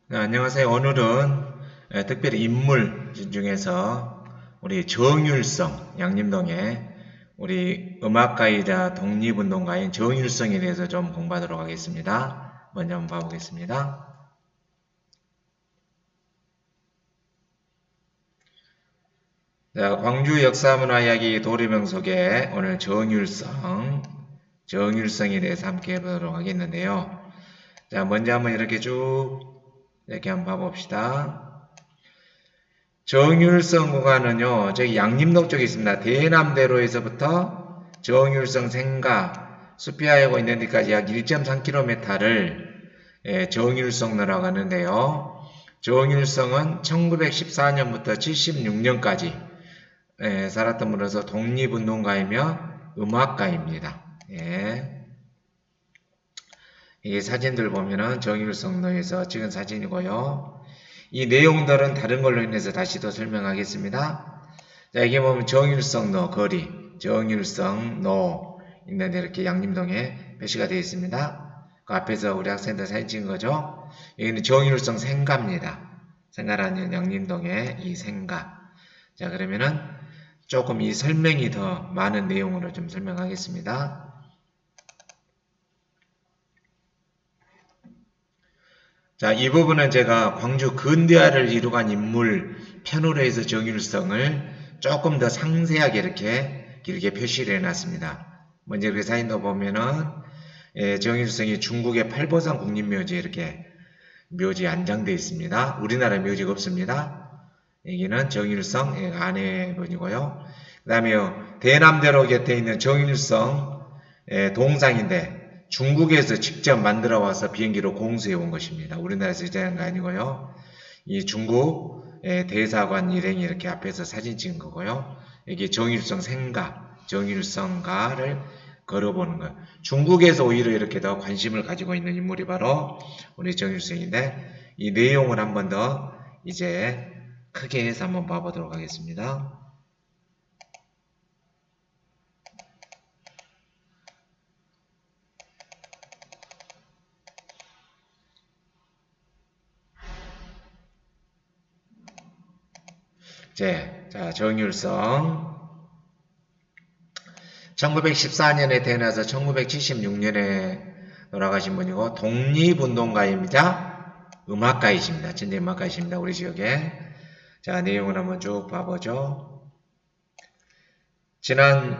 네, 안녕하세요. 오늘은 특별히 인물 중에서 우리 정율성, 양림동의 우리 음악가이자 독립운동가인 정율성에 대해서 좀 공부하도록 하겠습니다. 먼저 한번 봐보겠습니다. 자, 광주 역사문화 이야기 도리명 속에 오늘 정율성에 대해서 함께 해보도록 하겠는데요. 자, 먼저 한번 이렇게 쭉 이렇게 한번 봐봅시다. 정율성 구간은요, 저기 양림동 쪽에 있습니다. 대남대로에서부터 정율성 생가 수피하고 있는 데까지 약 1.3km를 정율성로라고 하는데요. 정율성은 1914년부터 76년까지 살았던 분으로서 독립운동가이며 음악가입니다. 예. 이 사진들 보면은 정율성로에서 찍은 사진이고요. 이 내용들은 다른 걸로 인해서 다시 더 설명하겠습니다. 자, 여기 보면 정율성로 거리, 정율성로 있는데 이렇게 양림동에 표시가 되어 있습니다. 그 앞에서 우리 학생들 사진 찍은 거죠. 여기는 정율성 생가입니다. 생가라는 양림동의 이 생가. 자, 그러면은 조금 이 설명이 더 많은 내용으로 좀 설명하겠습니다. 자, 이 부분은 제가 광주 근대화를 이루간 인물 편으로 해서 정율성을 조금 더 상세하게 이렇게 길게 표시를 해놨습니다. 먼저 그 사진도 보면은 정율성이 중국의 팔보산 국립묘지에 이렇게 묘지에 안장되어 있습니다. 우리나라 묘지가 없습니다. 여기는 정율성 아내분이고요. 그 다음에 대남대로 곁에 있는 정율성 동상인데 중국에서 직접 만들어 와서 비행기로 공수해 온 것입니다. 우리나라에서 제작한 거 아니고요. 이 중국 대사관 일행이 이렇게 앞에서 사진 찍은 거고요. 여기 정율성 생가, 정율성가를 걸어보는 것. 중국에서 오히려 이렇게 더 관심을 가지고 있는 인물이 바로 우리 정율성인데 이 내용을 한 번 더 이제 크게 해서 한번 봐보도록 하겠습니다. 자, 정율성. 1914년에 태어나서 1976년에 돌아가신 분이고, 독립운동가입니다. 음악가이십니다. 진짜 음악가이십니다. 우리 지역에. 자, 내용을 한번 쭉 봐보죠. 지난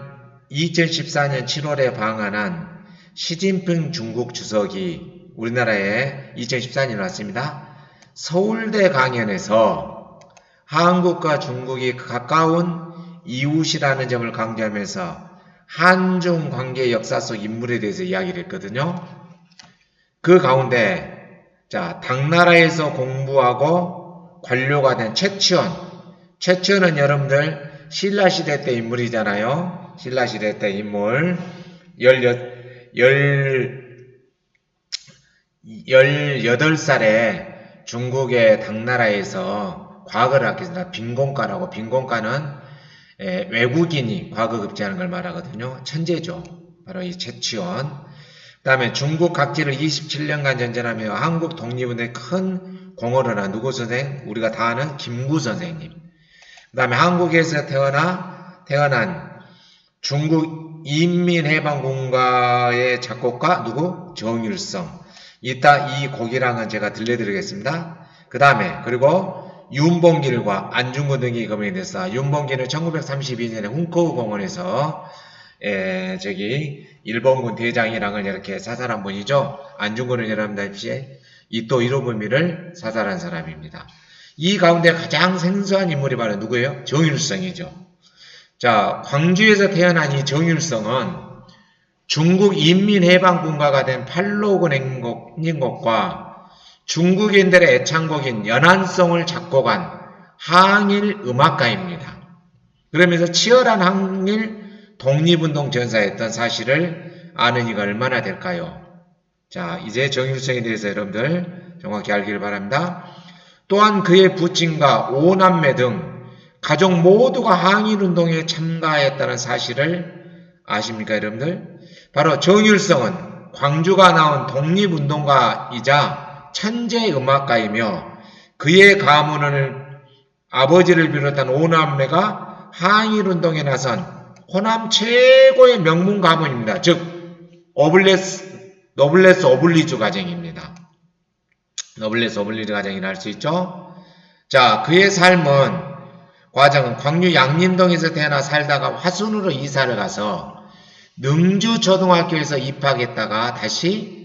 2014년 7월에 방한한 시진핑 중국 주석이 우리나라에 2014년에 왔습니다. 서울대 강연에서 한국과 중국이 가까운 이웃이라는 점을 강조하면서 한중 관계 역사 속 인물에 대해서 이야기를 했거든요. 그 가운데 자, 당나라에서 공부하고 관료가 된 최치원은 여러분들 신라시대 때 인물이잖아요. 신라시대 때 인물 18살에 중국의 당나라에서 과거를 학했습니다. 빈공가라고. 빈공가는 외국인이 과거 급제하는 걸 말하거든요. 천재죠. 바로 이 최치원. 그 다음에 중국 각지를 27년간 전전하며 한국 독립운동에 큰 공헌을 한 누구 선생? 우리가 다 아는 김구 선생님. 그 다음에 한국에서 태어난 중국 인민해방군가의 작곡가 누구? 정율성. 이따 이 곡이랑은 제가 들려드리겠습니다. 그 다음에 그리고 윤봉길과 안중근 등이 검명이 됐어. 윤봉길은 1932년에 훈커우 공원에서 저기 일본군 대장이랑을 이렇게 사살한 분이죠. 안중근은 여러분들 알다시피 이또 이로부미를 사살한 사람입니다. 이 가운데 가장 생소한 인물이 바로 누구예요? 정율성이죠. 자, 광주에서 태어난 이 정율성은 중국 인민해방군가가 된 팔로군 행곡과 중국인들의 애창곡인 연안송을 작곡한 항일 음악가입니다. 그러면서 치열한 항일 독립운동 전사였던 사실을 아는 이가 얼마나 될까요? 자, 이제 정율성에 대해서 여러분들 정확히 알기를 바랍니다. 또한 그의 부친과 오남매 등 가족 모두가 항일운동에 참가했다는 사실을 아십니까, 여러분들? 바로 정율성은 광주가 나온 독립운동가이자 천재 음악가이며 그의 가문을 아버지를 비롯한 오남매가 항일운동에 나선 호남 최고의 명문 가문입니다. 즉 노블레스 오블리주 가정입니다. 노블레스 오블리주 가정이라 할 수 있죠. 자, 그의 과정은 광주 양림동에서 태어나 살다가 화순으로 이사를 가서 능주초등학교에서 입학했다가 다시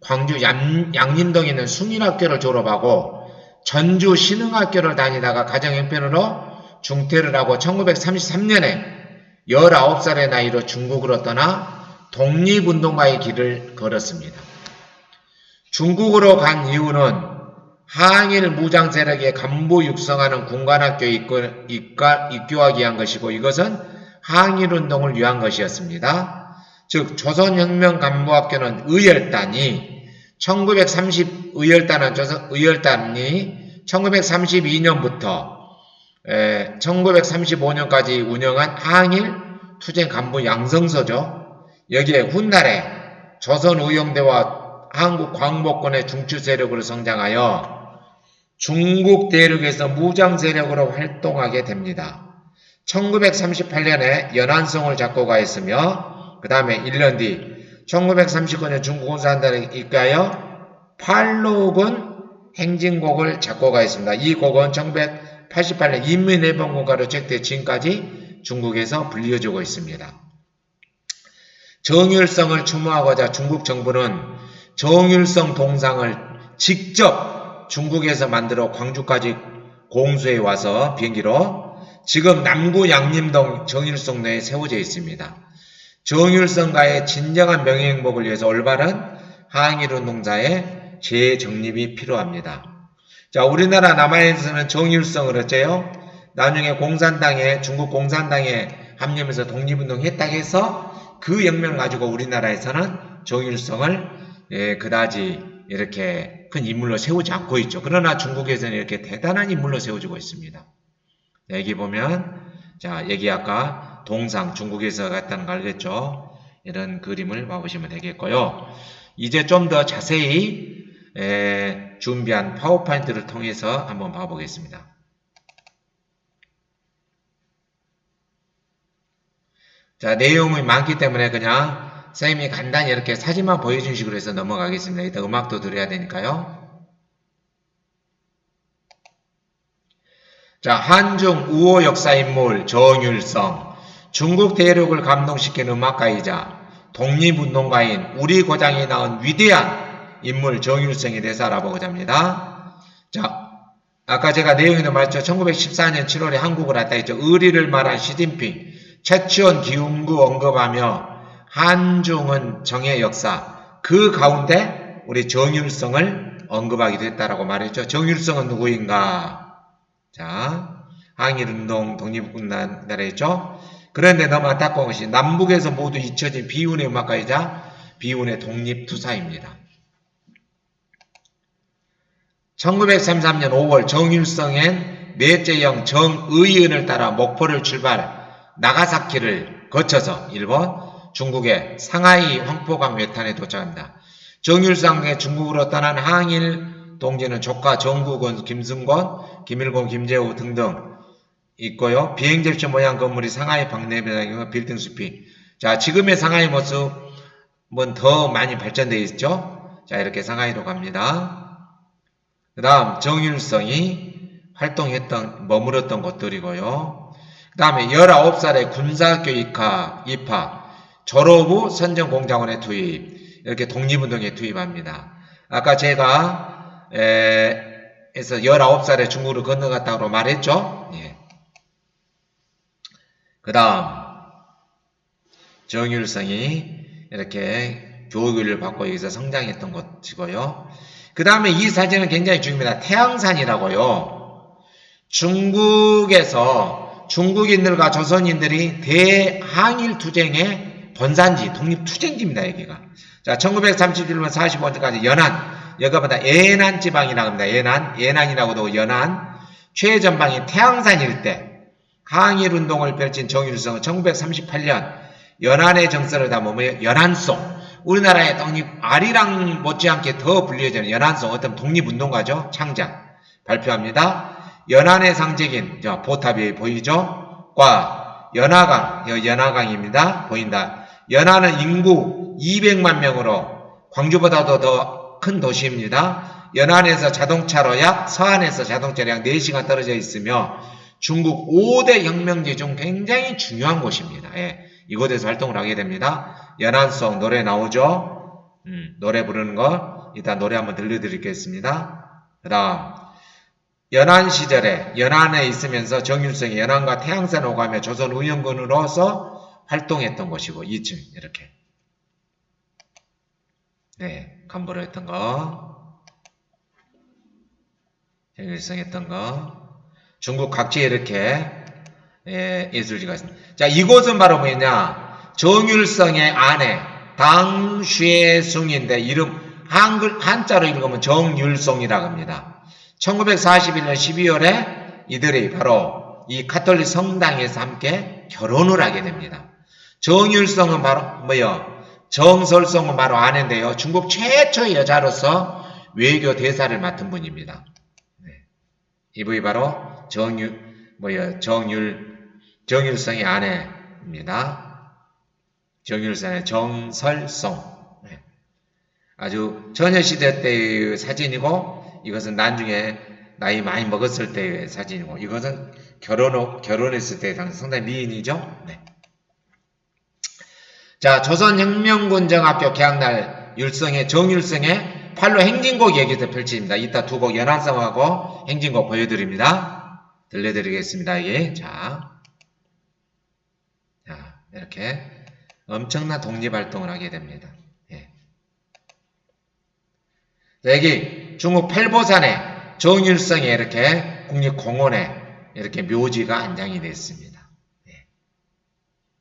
광주 양림동에 있는 숭인학교를 졸업하고 전주 신흥학교를 다니다가 가정형편으로 중퇴를 하고 1933년에 19살의 나이로 중국으로 떠나 독립운동가의 길을 걸었습니다. 중국으로 간 이유는 항일 무장 세력의 간부 육성하는 군관학교에 입교하기 위한 것이고 이것은 항일운동을 위한 것이었습니다. 즉 조선혁명 간부학교는 의열단이 1932년부터 1935년까지 운영한 항일 투쟁 간부 양성소죠. 여기에 훗날에 조선의용대와 한국광복군의 중추 세력으로 성장하여 중국 대륙에서 무장 세력으로 활동하게 됩니다. 1938년에 연안성을 작곡하였으며 그 다음에 1년 뒤 1939년 중국 공산당에 입가하여 팔로군 행진곡을 작곡하였습니다. 이 곡은 1988년 인민해방군가로 책돼 지금까지 중국에서 불려지고 있습니다. 정율성을 추모하고자 중국 정부는 정율성 동상을 직접 중국에서 만들어 광주까지 공수해 와서 비행기로 지금 남구 양림동 정율성 내에 세워져 있습니다. 정율성가의 진정한 명예행복을 위해서 올바른 항일운동자의 재정립이 필요합니다. 자, 우리나라 남한에서는 정율성을 어째요? 나중에 중국 공산당에 합류하면서 독립운동 했다고 해서 그 영명을 가지고 우리나라에서는 정율성을 그다지 이렇게 큰 인물로 세우지 않고 있죠. 그러나 중국에서는 이렇게 대단한 인물로 세워지고 있습니다. 여기 보면, 자, 여기 아까 동상, 중국에서 갔다는 거 알겠죠? 이런 그림을 봐보시면 되겠고요. 이제 좀 더 자세히 준비한 파워포인트를 통해서 한번 봐보겠습니다. 자, 내용이 많기 때문에 그냥 선생님이 간단히 이렇게 사진만 보여준 식으로 해서 넘어가겠습니다. 이따 음악도 들어야 되니까요. 자, 한중 우호 역사인물 정율성. 중국 대륙을 감동시킨 음악가이자 독립운동가인 우리 고장이 낳은 위대한 인물 정율성에 대해서 알아보고자 합니다. 자, 아까 제가 내용에도 말했죠. 1914년 7월에 한국을 왔다 했죠. 의리를 말한 시진핑, 최치원 기웅구 언급하며 한중은 정의 역사, 그 가운데 우리 정율성을 언급하기도 했다라고 말했죠. 정율성은 누구인가? 자, 항일운동 독립군단 나라였죠. 그런데 너무 안타까운 것이 남북에서 모두 잊혀진 비운의 음악가이자 비운의 독립투사입니다. 1933년 5월 정율성엔 넷째 형 정의은을 따라 목포를 출발 나가사키를 거쳐서 일본, 중국의 상하이 황포강 외탄에 도착합니다. 정율성의 중국으로 떠난 항일 동지는 조카 정국원, 김승권, 김일곤, 김재호 등등 있고요. 비행접시 모양 건물이 상하이 박내배당이고 빌딩숲이. 자, 지금의 상하이 모습은 더 많이 발전되어 있죠. 자, 이렇게 상하이로 갑니다. 그 다음 정율성이 머물렀던 곳들이고요. 그 다음에 19살에 군사학교 입학, 졸업 후 선전공작원에 투입, 이렇게 독립운동에 투입합니다. 아까 제가 19살에 중국으로 건너갔다고 말했죠. 예. 그 다음 정율성이 이렇게 교육을 받고 여기서 성장했던 곳이고요. 그 다음에 이 사진은 굉장히 중요합니다. 태양산이라고요. 중국에서 중국인들과 조선인들이 대항일 투쟁의 본산지, 독립투쟁지입니다, 여기가. 자, 1937년 45년까지 여기보다 예난 지방이라고 합니다. 예난이라고도 연안, 최전방이 태양산 일대, 항일운동을 펼친 정율성은 1938년 연안의 정서를 담으며 연안송, 우리나라의 독립 아리랑 못지않게 더 불리어지는 연안성 어떤 독립운동가죠. 창작 발표합니다. 연안의 상징인 보탑이 보이죠? 과 연화강, 연화강입니다. 보인다. 연안은 인구 200만 명으로 광주보다도 더 큰 도시입니다. 연안에서 자동차로 서안에서 자동차로 약 4시간 떨어져 있으며 중국 5대 혁명지 중 굉장히 중요한 곳입니다. 예, 이곳에서 활동을 하게 됩니다. 연안송 노래 나오죠? 노래 부르는 거 이따 노래 한번 들려드리겠습니다. 그 다음 연안 시절에 연안에 있으면서 정일성이 연안과 태양산 오가며 조선 의원군으로서 활동했던 곳이고 2층 이렇게 간부로 했던 거 정일성 했던 거 중국 각지에 이렇게 예술지가 있습니다. 자, 이곳은 바로 뭐냐 정율성의 아내 당쉐숭인데 이름 한자로 읽으면 정율송이라고 합니다. 1941년 12월에 이들이 바로 이 가톨릭 성당에서 함께 결혼을 하게 됩니다. 정율성은 바로 정설성은 바로 아내인데요. 중국 최초의 여자로서 외교 대사를 맡은 분입니다. 이분이 바로 정율성의 아내입니다. 정율성의 정설성. 아주 전여시대 때의 사진이고, 이것은 나중에 나이 많이 먹었을 때의 사진이고, 이것은 결혼했을 때의 당시 상당히 미인이죠. 네. 자, 조선혁명군정학교 개학날 정율성의 팔로 행진곡 얘기도 펼칩니다. 이따 두 곡 연안성하고 행진곡 보여드립니다. 들려드리겠습니다. 이게 자, 이렇게 엄청난 독립활동을 하게 됩니다. 예. 자, 여기 중국 펠보산에 정율성에 이렇게 국립공원에 이렇게 묘지가 안장이 되어 있습니다. 예.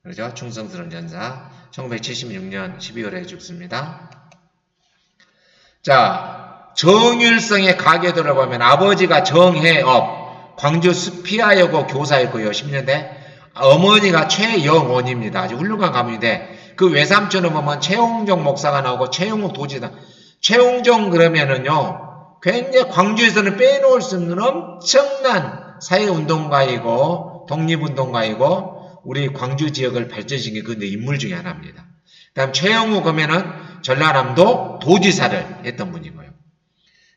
그렇죠? 충성스러운 전사 1976년 12월에 죽습니다. 자, 정율성의 가계도를 보면 아버지가 정해업, 광주 스피아여고 교사였고요. 10년대. 어머니가 최영원입니다. 아주 훌륭한 가문인데 그 외삼촌은 보면 최홍종 목사가 나오고 최용욱 도지사. 최홍종 그러면은요. 굉장히 광주에서는 빼놓을 수 없는 엄청난 사회운동가이고 독립운동가이고 우리 광주 지역을 발전시킨 그 인물 중에 하나입니다. 그 다음 최영우 그러면은 전라남도 도지사를 했던 분이고요.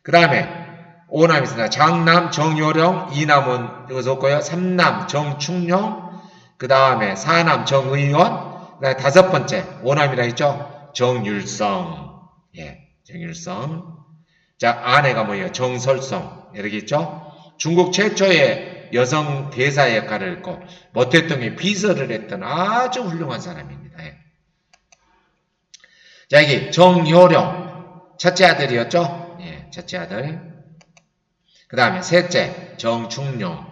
그 다음에 5남이 있습니다. 장남 정요령, 2남은 여기서 없고요. 3남 정충룡, 그 다음에 4남 정의원, 그 다음에 5번째 5남이라 했죠. 정율성. 예, 정율성. 자, 아내가 뭐예요? 정설성. 이렇게 있죠. 중국 최초의 여성 대사 역할을 했고 모태통의 비서를 했던 아주 훌륭한 사람입니다. 예. 자, 여기 정효령 첫째 아들이었죠. 예, 첫째 아들. 그 다음에 셋째 정충룡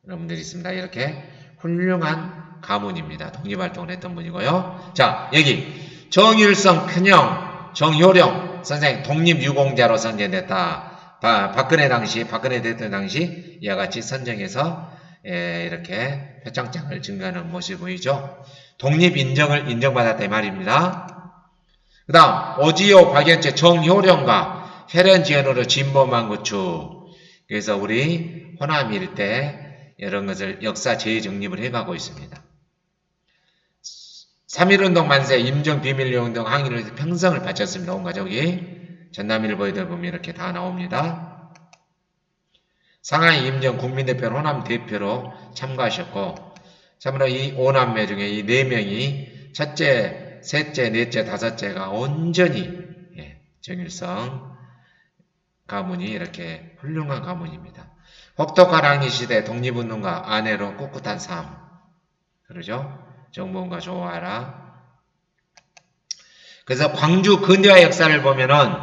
여러분들이 있습니다. 이렇게 훌륭한 가문입니다. 독립활동을 했던 분이고요. 자, 여기 정율성 큰형 정효령 선생 독립유공자로 선정됐다. 박근혜 대통령 당시 이와 같이 선정해서 이렇게 표창장을 증가하는 모습이 보이죠. 독립 인정을 인정받았다 이 말입니다. 그 다음 오지호 박연채 정효령과 혈연지연으로 진보만구축. 그래서 우리 호남 일대 이런 것을 역사 재정립을 해가고 있습니다. 3.1운동 만세, 임정비밀운동 항의를 해서 평성을 바쳤습니다. 온 가족이. 전남일보에들 보면 이렇게 다 나옵니다. 상하이 임정 국민대표 호남 대표로 참가하셨고, 참으로 이 5남매 중에 이 4명이 첫째, 셋째, 넷째, 다섯째가 온전히 정일성 가문이 이렇게 훌륭한 가문입니다. 혹독한 항의 시대 독립운동가 아내로 꿋꿋한 삶. 그러죠? 정보원과 좋아하라. 그래서 광주 근대화 역사를 보면은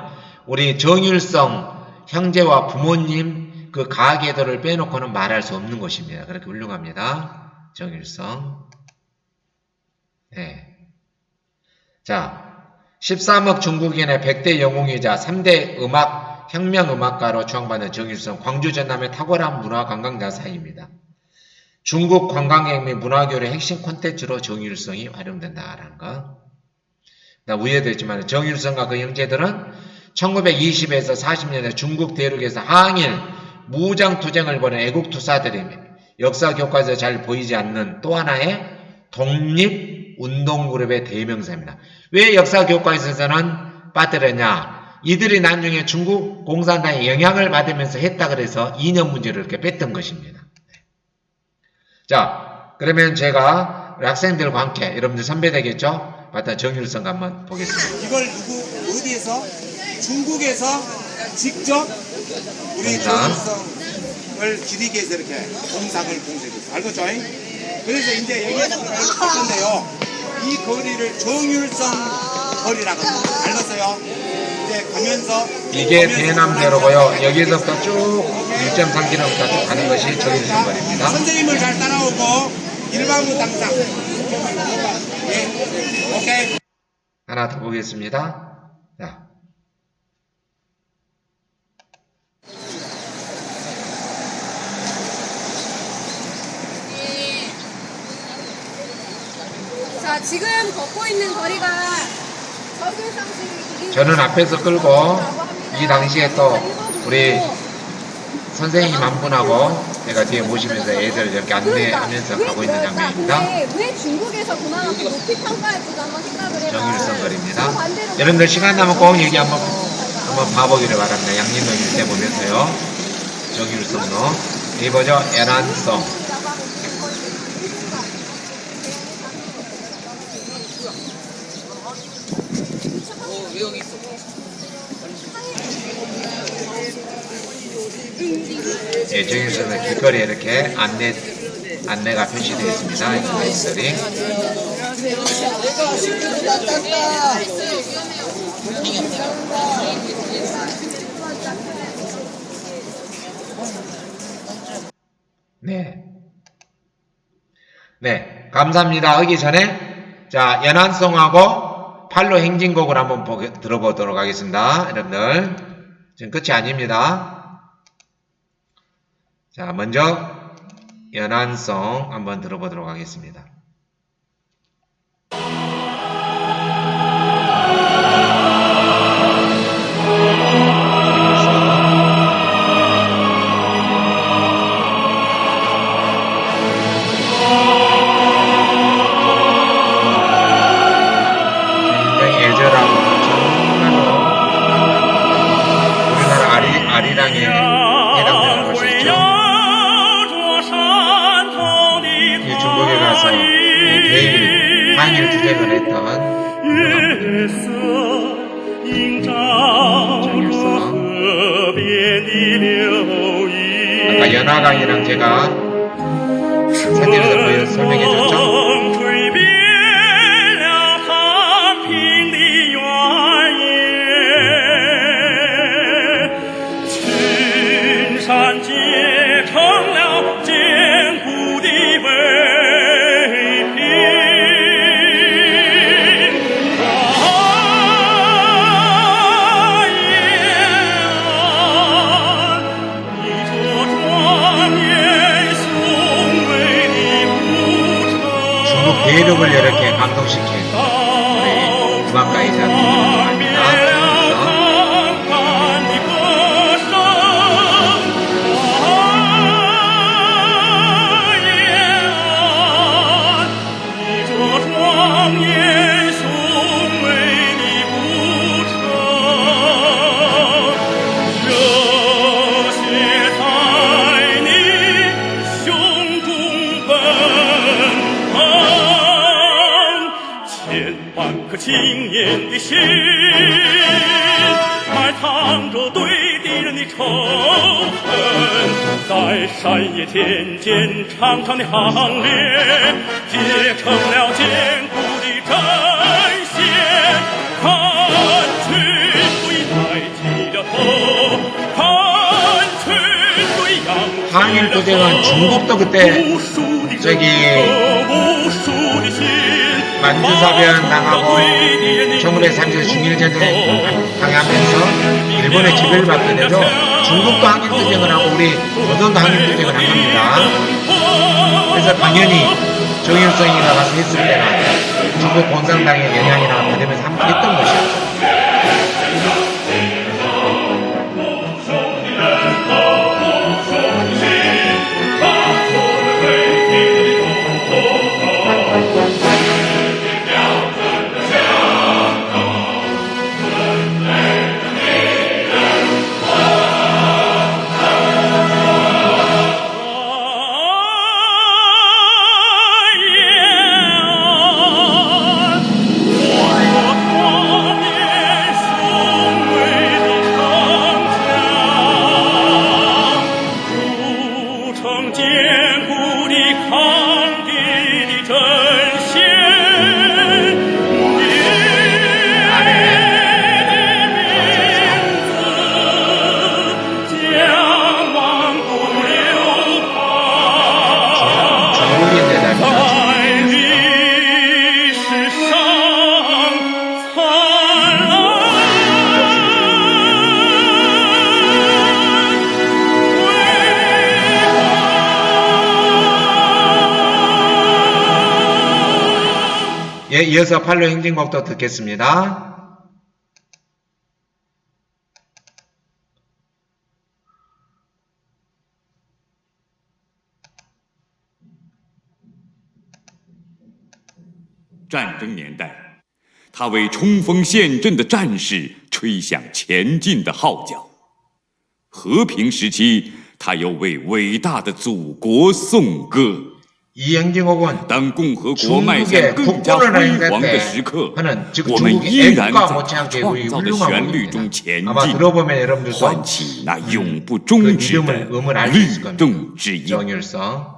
우리 정율성 형제와 부모님 그 가계도를 빼놓고는 말할 수 없는 것입니다. 그렇게 훌륭합니다. 정율성. 네. 자, 13억 중국인의 100대 영웅이자 3대 혁명음악가로 추앙받는 정율성, 광주 전남의 탁월한 문화 관광자사입니다. 중국 관광객 및 문화교류의 핵심 콘텐츠로 정율성이 활용된다라는 것. 위에도 있지만 정일성과 그 형제들은 1920에서 40년대 중국 대륙에서 항일 무장투쟁을 벌인 애국투사들입니다. 역사 교과서에 잘 보이지 않는 또 하나의 독립운동그룹의 대명사입니다. 왜 역사 교과서에서는 빠뜨렸냐? 이들이 나중에 중국 공산당의 영향을 받으면서 했다 그래서 이념 문제를 이렇게 뺐던 것입니다. 자, 그러면 제가 학생들과 함께 여러분들 선배 되겠죠? 맞다, 정일성 한번 보겠습니다. 이걸 어디에서? 중국에서 직접 우리 정일성을 기리기 위해서 이렇게 공상을 공세했어요. 알겠죠? 그래서 이제 여기 할 건데요. 이 거리를 정일성 거리라고 합니다. 알겠어요? 이제 가면서 이게 대남대로고요. 여기서부터 쭉 1.3km 쭉 가는 것이 정일성 거리입니다. 선생님을 잘 따라오고 일반부 당상. 예. 오케이. 하나 더 보겠습니다. 자. 자, 지금 걷고 있는 거리가 정일성실이 저는 앞에서 끌고 이 당시에 또 우리 선생님 한 분하고 제가 뒤에 모시면서 애들 이렇게 안내하면서 가고 있는 장면입니다. 왜 중국에서 그만큼 높이 평가할지도 한번 생각을 해봐. 정일성 거리입니다. 여러분들 시간 나면 꼭 여기 한번 봐보기를 바랍니다. 양림동 일대 보면서요. 정일성로 이거죠. 애란성. 예, 정일성은 길거리에 이렇게 안내가 표시되어 있습니다. 이 선생님들이. 네. 네, 감사합니다. 하기 전에, 자, 연안송하고 팔로 행진곡을 한번 들어보도록 하겠습니다. 여러분들. 지금 끝이 아닙니다. 자, 먼저 연안송 한번 들어보도록 하겠습니다. 굉장히 애절하고 정말로 우리나라 아리랑에 해당되는 것이 있죠. 중국에 가서 대일, 항일 투쟁을 했던 정일성. 아까 연화강이랑 제가 사진에서 설명해줬죠? 대륙을 이렇게 감동시킨 우리 음악가이자 누구입니다.天间长长的行列，结成了坚固的阵线。看军队抬起了头，看军队扬起了头。 항일 투쟁은 중국도 그때 저기 만주사변 당하고 1930년 중일전쟁 당하면서 일본의 지배를 받게 되죠. 중국도 항일 투쟁을 하고 우리 조선도 항일 투쟁을 한 겁니다. 그래서 당연히 정일성이 나가서 했을 때가 중국 공산당의 영향이나 받으면서 함께 했던 것이었죠. 예, 이어서 팔로 행진곡도 듣겠습니다.战争年代，他为冲锋陷阵的战士吹响前进的号角；和平时期，他又为伟大的祖国颂歌。 이 행진곡은 当共和国迈向 중국의 更加 국보를 辉 행사 煌的 때 时刻， 하는 즉 我们 중국의 依然 애국가 在 못지않게 创 우리 造的 훌륭한 旋律中 곡입니다. 前 아마 进， 들어보면 여러분들도 唤起那永不终 그 止的 이름을 음을 알 수 있을 律 겁니다. 动之音。 정율성.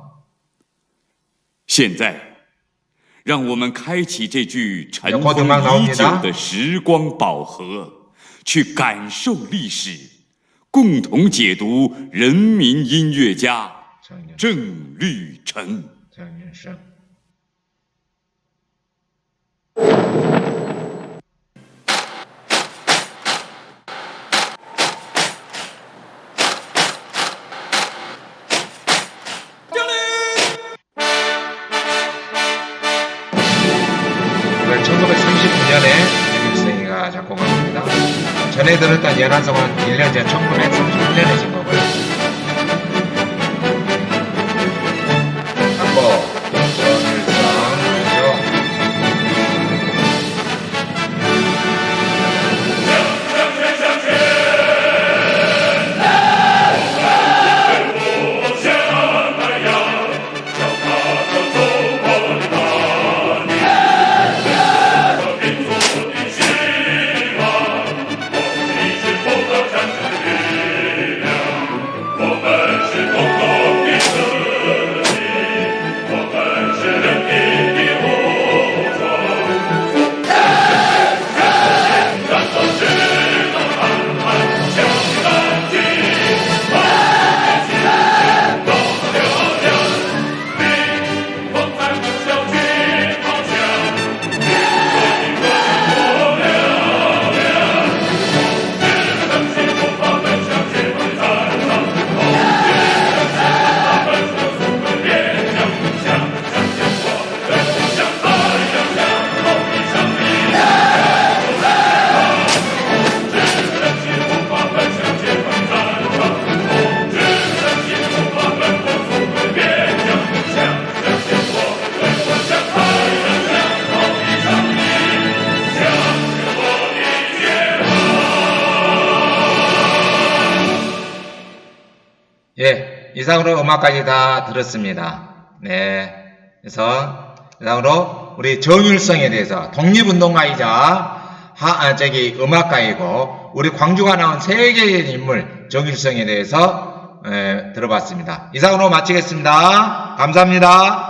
现在，让我们开启这具尘 곧 封 음악 已 나옵니다. 久的时光宝盒，去感受历史，共同解读人民音乐家 정율성. 郑律成。 정율성. 이걸 1939년에 김일성이가 작곡한 겁니다. 전에 들었던 연안성은 1년 전 1938년에 진 거고요. 한곡 정율성 그죠? 예, 이상으로 음악까지 다 들었습니다. 네, 그래서 이상으로 우리 정율성에 대해서 독립운동가이자 음악가이고 우리 광주가 나온 세계적인 인물 정율성에 대해서 들어봤습니다. 이상으로 마치겠습니다. 감사합니다.